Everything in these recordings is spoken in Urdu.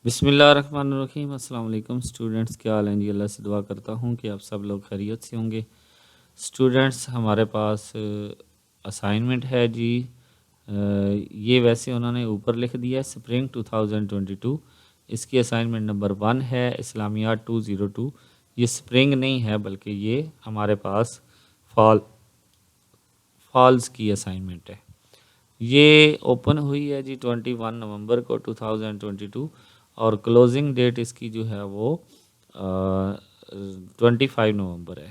بسم اللہ الرحمن الرحیم۔ السلام علیکم اسٹوڈنٹس، کیا حال ہیں جی؟ اللہ سے دعا کرتا ہوں کہ آپ سب لوگ خیریت سے ہوں گے۔ اسٹوڈنٹس، ہمارے پاس اسائنمنٹ ہے جی۔ یہ ویسے انہوں نے اوپر لکھ دیا ہے اسپرنگ 2022۔ اس کی اسائنمنٹ نمبر 1 ہے اسلامیات 202۔ یہ اسپرنگ نہیں ہے بلکہ یہ ہمارے پاس فالز کی اسائنمنٹ ہے۔ یہ اوپن ہوئی ہے جی 21 نومبر کو 2022، اور کلوزنگ ڈیٹ اس کی جو ہے وہ 25 نومبر ہے۔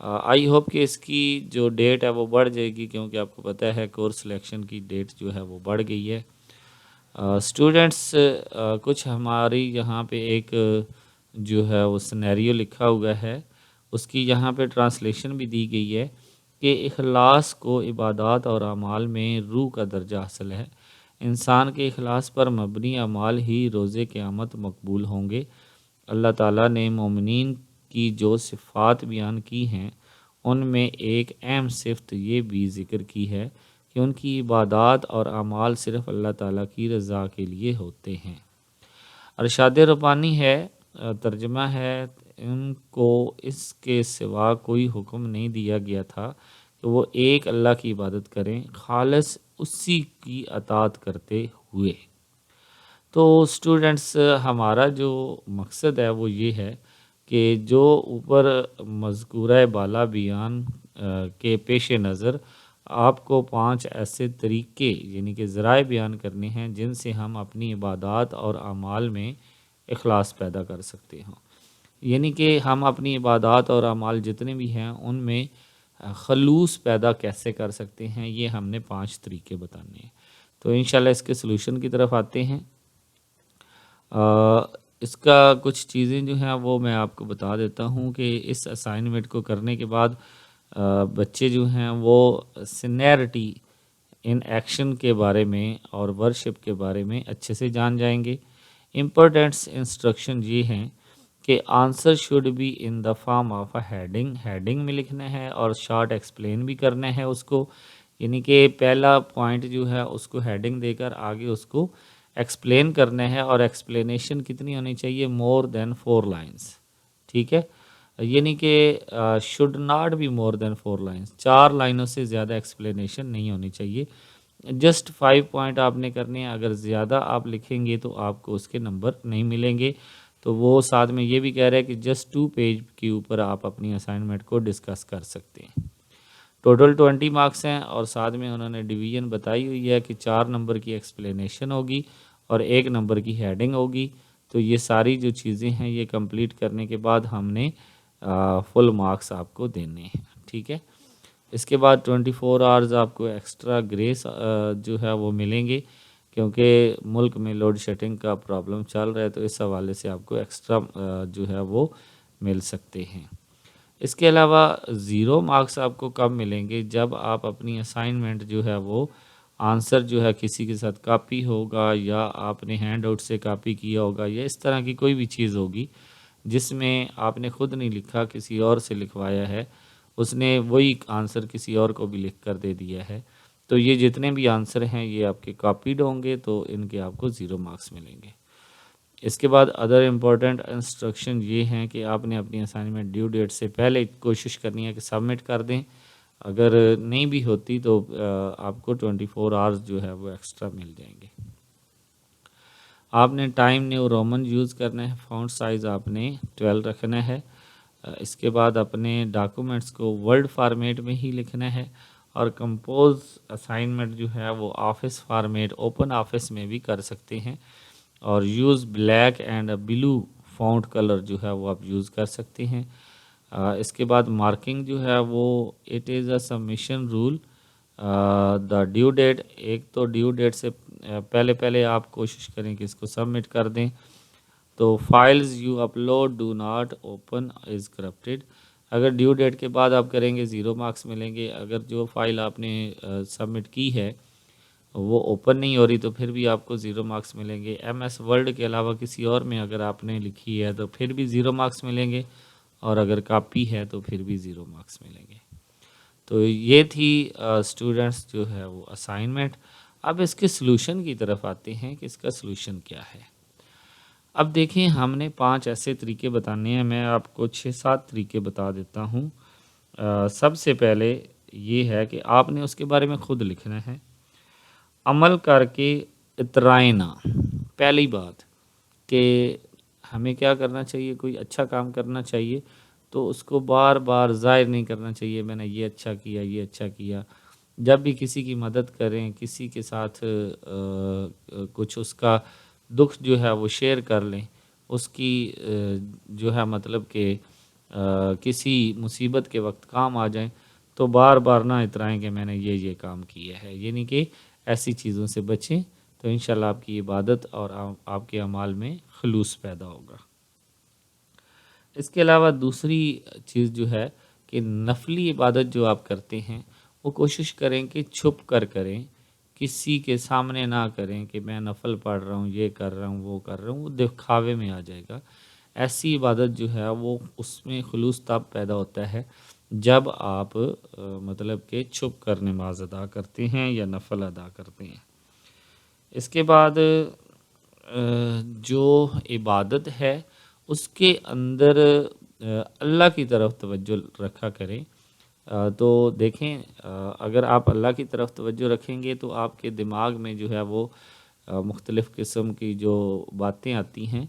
آئی ہوپ کہ اس کی جو ڈیٹ ہے وہ بڑھ جائے گی، کیونکہ آپ کو پتہ ہے کورس سلیکشن کی ڈیٹ جو ہے وہ بڑھ گئی ہے۔ اسٹوڈنٹس، کچھ ہماری یہاں پہ ایک جو ہے وہ سینیریو لکھا ہوا ہے، اس کی یہاں پہ ٹرانسلیشن بھی دی گئی ہے کہ اخلاص کو عبادات اور اعمال میں روح کا درجہ حاصل ہے۔ انسان کے اخلاص پر مبنی اعمال ہی روز قیامت مقبول ہوں گے۔ اللہ تعالیٰ نے مومنین کی جو صفات بیان کی ہیں ان میں ایک اہم صفت یہ بھی ذکر کی ہے کہ ان کی عبادات اور اعمال صرف اللہ تعالیٰ کی رضا کے لیے ہوتے ہیں۔ ارشاد ربانی ہے، ترجمہ ہے، ان کو اس کے سوا کوئی حکم نہیں دیا گیا تھا کہ وہ ایک اللہ کی عبادت کریں، خالص اسی کی اطاعت کرتے ہوئے۔ تو اسٹوڈنٹس، ہمارا جو مقصد ہے وہ یہ ہے کہ جو اوپر مذکورہ بالا بیان کے پیش نظر آپ کو 5 ایسے طریقے یعنی کہ ذرائع بیان کرنے ہیں جن سے ہم اپنی عبادات اور اعمال میں اخلاص پیدا کر سکتے ہوں، یعنی کہ ہم اپنی عبادات اور اعمال جتنے بھی ہیں ان میں خلوص پیدا کیسے کر سکتے ہیں، یہ ہم نے 5 طریقے بتانے ہیں۔ تو انشاءاللہ اس کے سلوشن کی طرف آتے ہیں۔ اس کا کچھ چیزیں جو ہیں وہ میں آپ کو بتا دیتا ہوں کہ اس اسائنمنٹ کو کرنے کے بعد بچے جو ہیں وہ سینیرٹی ان ایکشن کے بارے میں اور ورشپ کے بارے میں اچھے سے جان جائیں گے۔ امپورٹنٹس انسٹرکشن یہ ہیں کہ answer should be in the form of a heading میں لکھنا ہے، اور شارٹ ایکسپلین بھی کرنا ہے اس کو، یعنی کہ پہلا پوائنٹ جو ہے اس کو ہیڈنگ دے کر آگے اس کو ایکسپلین کرنا ہے، اور ایکسپلینیشن کتنی ہونی چاہیے؟ مور دین 4 لائنس، ٹھیک ہے؟ یعنی کہ should not be more than 4 lines, 4 لائنوں سے زیادہ ایکسپلینیشن نہیں ہونی چاہیے۔ جسٹ 5 پوائنٹ آپ نے کرنے ہیں، اگر زیادہ آپ لکھیں گے تو آپ کو اس کے نمبر نہیں ملیں گے۔ تو وہ ساتھ میں یہ بھی کہہ رہے ہیں کہ جسٹ 2 پیج کے اوپر آپ اپنی اسائنمنٹ کو ڈسکس کر سکتے ہیں۔ ٹوٹل 20 مارکس ہیں، اور ساتھ میں انہوں نے ڈویژن بتائی ہوئی ہے کہ 4 نمبر کی ایکسپلینیشن ہوگی اور 1 نمبر کی ہیڈنگ ہوگی۔ تو یہ ساری جو چیزیں ہیں یہ کمپلیٹ کرنے کے بعد ہم نے فل مارکس آپ کو دینے ہیں، ٹھیک ہے؟ اس کے بعد 24 آورز آپ کو ایکسٹرا گریس جو ہے وہ ملیں گے، کیونکہ ملک میں لوڈ شیڈنگ کا پرابلم چل رہا ہے، تو اس حوالے سے آپ کو ایکسٹرا جو ہے وہ مل سکتے ہیں۔ اس کے علاوہ 0 مارکس آپ کو کب ملیں گے؟ جب آپ اپنی اسائنمنٹ جو ہے وہ آنسر جو ہے کسی کے ساتھ کاپی ہوگا، یا آپ نے ہینڈ آؤٹ سے کاپی کیا ہوگا، یا اس طرح کی کوئی بھی چیز ہوگی جس میں آپ نے خود نہیں لکھا، کسی اور سے لکھوایا ہے، اس نے وہی آنسر کسی اور کو بھی لکھ کر دے دیا ہے، تو یہ جتنے بھی آنسر ہیں یہ آپ کے کاپیڈ ہوں گے، تو ان کے آپ کو 0 مارکس ملیں گے۔ اس کے بعد ادر امپورٹنٹ انسٹرکشن یہ ہیں کہ آپ نے اپنی اسائنمنٹ ڈیو ڈیٹ سے پہلے کوشش کرنی ہے کہ سبمٹ کر دیں، اگر نہیں بھی ہوتی تو آپ کو 24 آورز جو ہے وہ ایکسٹرا مل جائیں گے۔ آپ نے ٹائم نیو رومن یوز کرنا ہے، فونٹ سائز آپ نے 12 رکھنا ہے۔ اس کے بعد اپنے ڈاکومنٹس کو ورڈ فارمیٹ میں ہی لکھنا ہے، اور کمپوز اسائنمنٹ جو ہے وہ آفس فارمیٹ اوپن آفس میں بھی کر سکتے ہیں، اور use black and blue font colour جو ہے وہ آپ یوز کر سکتے ہیں۔ اس کے بعد مارکنگ جو ہے وہ it is a submission rule the due date, ایک تو ڈیو ڈیٹ سے پہلے آپ کوشش کریں کہ اس کو سبمٹ کر دیں۔ تو files you upload do not open is corrupted, اگر ڈیو ڈیٹ کے بعد آپ کریں گے 0 مارکس ملیں گے، اگر جو فائل آپ نے سبمٹ کی ہے وہ اوپن نہیں ہو رہی تو پھر بھی آپ کو 0 مارکس ملیں گے۔ ایم ایس ورڈ کے علاوہ کسی اور میں اگر آپ نے لکھی ہے تو پھر بھی 0 مارکس ملیں گے، اور اگر کاپی ہے تو پھر بھی 0 مارکس ملیں گے۔ تو یہ تھی اسٹوڈنٹس جو ہے وہ اسائنمنٹ۔ اب اس کے سلوشن کی طرف آتے ہیں کہ اس کا سلوشن کیا ہے۔ اب دیکھیں ہم نے 5 ایسے طریقے بتانے ہیں، میں آپ کو 6-7 طریقے بتا دیتا ہوں۔ سب سے پہلے یہ ہے کہ آپ نے اس کے بارے میں خود لکھنا ہے، عمل کر کے اترائے نہ۔ پہلی بات کہ ہمیں کیا کرنا چاہیے، کوئی اچھا کام کرنا چاہیے تو اس کو بار بار ظاہر نہیں کرنا چاہیے میں نے یہ اچھا کیا، یہ اچھا کیا۔ جب بھی کسی کی مدد کریں، کسی کے ساتھ کچھ اس کا دکھ جو ہے وہ شیئر کر لیں، اس کی جو ہے مطلب کہ کسی مصیبت کے وقت کام آ جائیں، تو بار بار نہ اترائیں کہ میں نے یہ کام کیا ہے، یعنی کہ ایسی چیزوں سے بچیں، تو انشاءاللہ آپ کی عبادت اور آپ کے اعمال میں خلوص پیدا ہوگا۔ اس کے علاوہ دوسری چیز جو ہے کہ نفلی عبادت جو آپ کرتے ہیں وہ کوشش کریں کہ چھپ کر کریں، کسی کے سامنے نہ کریں کہ میں نفل پڑھ رہا ہوں، یہ کر رہا ہوں، وہ کر رہا ہوں، وہ دکھاوے میں آ جائے گا۔ ایسی عبادت جو ہے وہ اس میں خلوص تب پیدا ہوتا ہے جب آپ مطلب کہ چھپ کر نماز ادا کرتے ہیں یا نفل ادا کرتے ہیں۔ اس کے بعد جو عبادت ہے اس کے اندر اللہ کی طرف توجہ رکھا کریں۔ تو دیکھیں اگر آپ اللہ کی طرف توجہ رکھیں گے تو آپ کے دماغ میں جو ہے وہ مختلف قسم کی جو باتیں آتی ہیں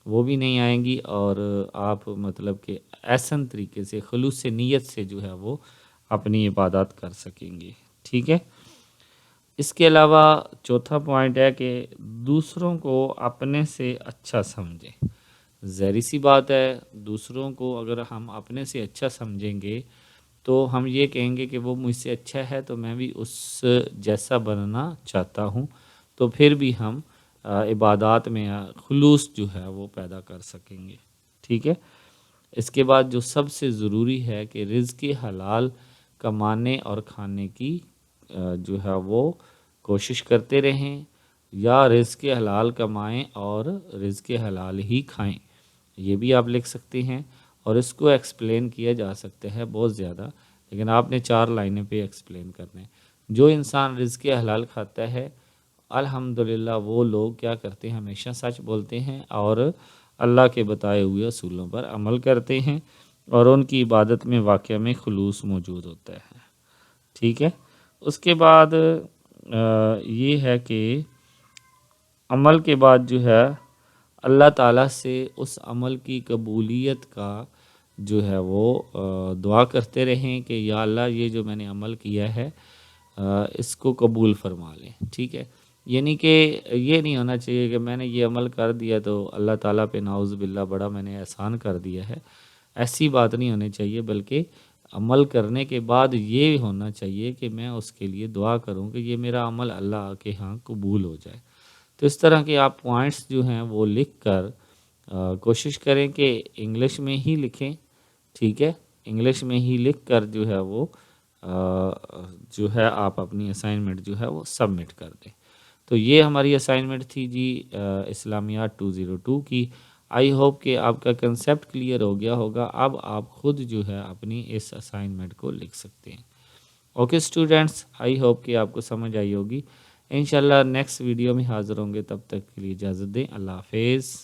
وہ بھی نہیں آئیں گی، اور آپ مطلب کہ احسن طریقے سے خلوص نیت سے جو ہے وہ اپنی عبادات کر سکیں گے، ٹھیک ہے۔ اس کے علاوہ چوتھا پوائنٹ ہے کہ دوسروں کو اپنے سے اچھا سمجھیں۔ ظاہری سی بات ہے، دوسروں کو اگر ہم اپنے سے اچھا سمجھیں گے تو ہم یہ کہیں گے کہ وہ مجھ سے اچھا ہے تو میں بھی اس جیسا بننا چاہتا ہوں، تو پھر بھی ہم عبادات میں خلوص جو ہے وہ پیدا کر سکیں گے، ٹھیک ہے۔ اس کے بعد جو سب سے ضروری ہے کہ رزق حلال کمانے اور کھانے کی جو ہے وہ کوشش کرتے رہیں، یا رزق حلال کمائیں اور رزق حلال ہی کھائیں، یہ بھی آپ لکھ سکتے ہیں، اور اس کو ایکسپلین کیا جا سکتا ہے بہت زیادہ، لیکن آپ نے 4 لائنیں پہ ایکسپلین کرنے۔ جو انسان رزق حلال کھاتا ہے الحمدللہ وہ لوگ کیا کرتے ہیں، ہمیشہ سچ بولتے ہیں اور اللہ کے بتائے ہوئے اصولوں پر عمل کرتے ہیں، اور ان کی عبادت میں واقعہ میں خلوص موجود ہوتا ہے، ٹھیک ہے۔ اس کے بعد یہ ہے کہ عمل کے بعد جو ہے اللہ تعالیٰ سے اس عمل کی قبولیت کا جو ہے وہ دعا کرتے رہیں کہ یا اللہ یہ جو میں نے عمل کیا ہے اس کو قبول فرما لیں، ٹھیک ہے۔ یعنی کہ یہ نہیں ہونا چاہیے کہ میں نے یہ عمل کر دیا تو اللہ تعالیٰ پہ نعوذ باللہ بڑا میں نے احسان کر دیا ہے، ایسی بات نہیں ہونی چاہیے، بلکہ عمل کرنے کے بعد یہ ہونا چاہیے کہ میں اس کے لیے دعا کروں کہ یہ میرا عمل اللہ کے ہاں قبول ہو جائے۔ تو اس طرح کے آپ پوائنٹس جو ہیں وہ لکھ کر کوشش کریں کہ انگلش میں ہی لکھیں، ٹھیک ہے، انگلش میں ہی لکھ کر جو ہے وہ جو ہے آپ اپنی اسائنمنٹ جو ہے وہ سبمٹ کر دیں۔ تو یہ ہماری اسائنمنٹ تھی جی اسلامیات 202 کی۔ آئی ہوپ کہ آپ کا کنسیپٹ کلیئر ہو گیا ہوگا، اب آپ خود جو ہے اپنی اس اسائنمنٹ کو لکھ سکتے ہیں۔ اوکے اسٹوڈنٹس، آئی ہوپ کہ آپ کو سمجھ آئی ہوگی۔ انشاءاللہ نیکسٹ ویڈیو میں حاضر ہوں گے، تب تک کے لیے اجازت دیں، اللہ حافظ۔